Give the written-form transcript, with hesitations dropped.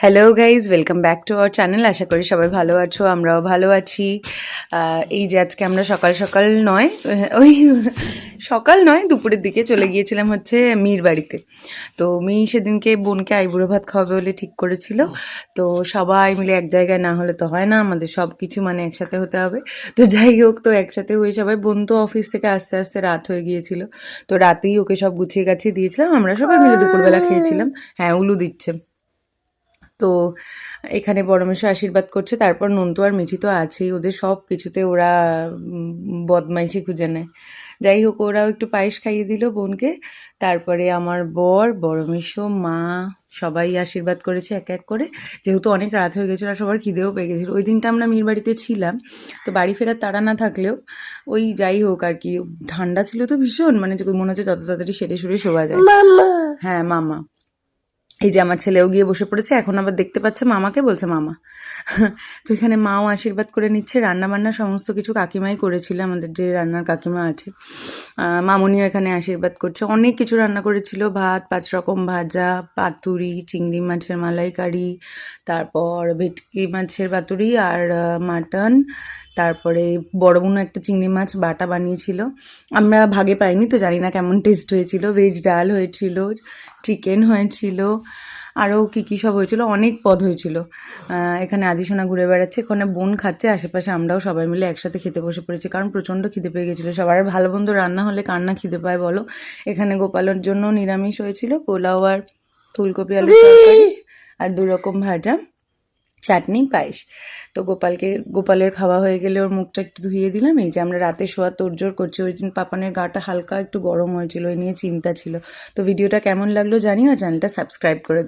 Hello guys, welcome back to our channel. আশা করি সবাই ভালো আছো, আমরাও ভালো আছি। এই যে আজকে আমরা সকাল নয় দুপুরের দিকে চলে গিয়েছিলাম হচ্ছে মির বাড়িতে। তো মি সেদিনকে বোনকে আইবুড়ো ভাত খাওয়াবে বলে ঠিক করেছিল। তো সবাই মিলে এক জায়গায় না হলে তো হয় না, আমাদের সব কিছু মানে একসাথে হতে হবে। তো যাই হোক, তো একসাথে হয়ে সবাই, বোন তো অফিস থেকে আস্তে আস্তে রাত হয়ে গিয়েছিল। তো রাতেই ওকে সব গুছিয়ে গাছিয়ে দিয়েছিলাম, আমরা সবাই মিলে দুপুরবেলা খেয়েছিলাম। হ্যাঁ, উলু দিচ্ছে। তো এখানে বড়মেশো আশীর্বাদ করছে, তারপর নন্তু আর মিঠি তো আছেই, ওদের সব কিছুতে ওরা বদমাইশি খুঁজে নেয়। যাই হোক, ওরাও একটু পায়েস খাইয়ে দিল বোনকে। তারপরে আমার বড়মেশো, মা সবাই আশীর্বাদ করেছে এক এক করে। যেহেতু অনেক রাত হয়ে গেছিলো আর সবার খিদেও পেয়ে গেছিলো, ওই দিনটা আমরা মির বাড়িতে ছিলাম। তো বাড়ি ফেরার তাড়া না থাকলেও ওই যাই হোক আর কি, ঠান্ডা ছিল তো ভীষণ, মানে মনে হচ্ছে যত তাড়াতাড়ি সেরে সুরে শোয়া যায়। হ্যাঁ, মামা। এই যে আমার ছেলেও গিয়ে বসে পড়েছে, এখন আবার দেখতে পাচ্ছে মামাকে, বলছে মামা। তো এখানে মাও আশীর্বাদ করে নিচ্ছে। রান্নাবান্না সমস্ত কিছু কাকিমাই করেছিল, আমাদের যে রান্নার কাকিমা আছে। মামনিও এখানে আশীর্বাদ করছে। অনেক কিছু রান্না করেছিল, ভাত, 5 রকম ভাজা, পাতুরি, চিংড়ি মাছের মালাইকারি, তারপর ভেটকি মাছের পাতুরি আর মাটন। তারপরে বড় বোনও একটা চিংড়ি মাছ বাটা বানিয়েছিল, আমরা ভাগে পাইনি, তো জানি না কেমন টেস্ট হয়েছিল। ভেজ ডাল হয়েছিল, চিকেন হয়েছিল, আরও কী কী সব হয়েছিল, অনেক পদ হয়েছিল। এখানে আদিসোনা ঘুরে বেড়াচ্ছে, এখানে বোন খাচ্ছে, আশেপাশে আমরাও সবাই মিলে একসাথে খেতে বসে পড়েছি, কারণ প্রচণ্ড খিদে পেয়ে গেছিলো সবার। ভালো মন্দ রান্না হলে কার না খিদে পায় বলো। এখানে গোপালের জন্য নিরামিষ হয়েছিল, পোলাও আর ফুলকপি আলুর তরকারি আর 2 রকম ভাজা, চাটনি, পায়েস। তো গোপালের খাওয়া হয়ে গেলে ওর মুখটা একটু ধুইয়ে দিলাম। এই যে আমরা রাতে শোয়া তোড়জোড় করছি, ওই দিন পাপানের গাটা হালকা একটু গরম হয়েছিল, ওই নিয়ে চিন্তা ছিল। তো ভিডিওটা কেমন লাগলো জানিও, চ্যানেলটা সাবস্ক্রাইব করে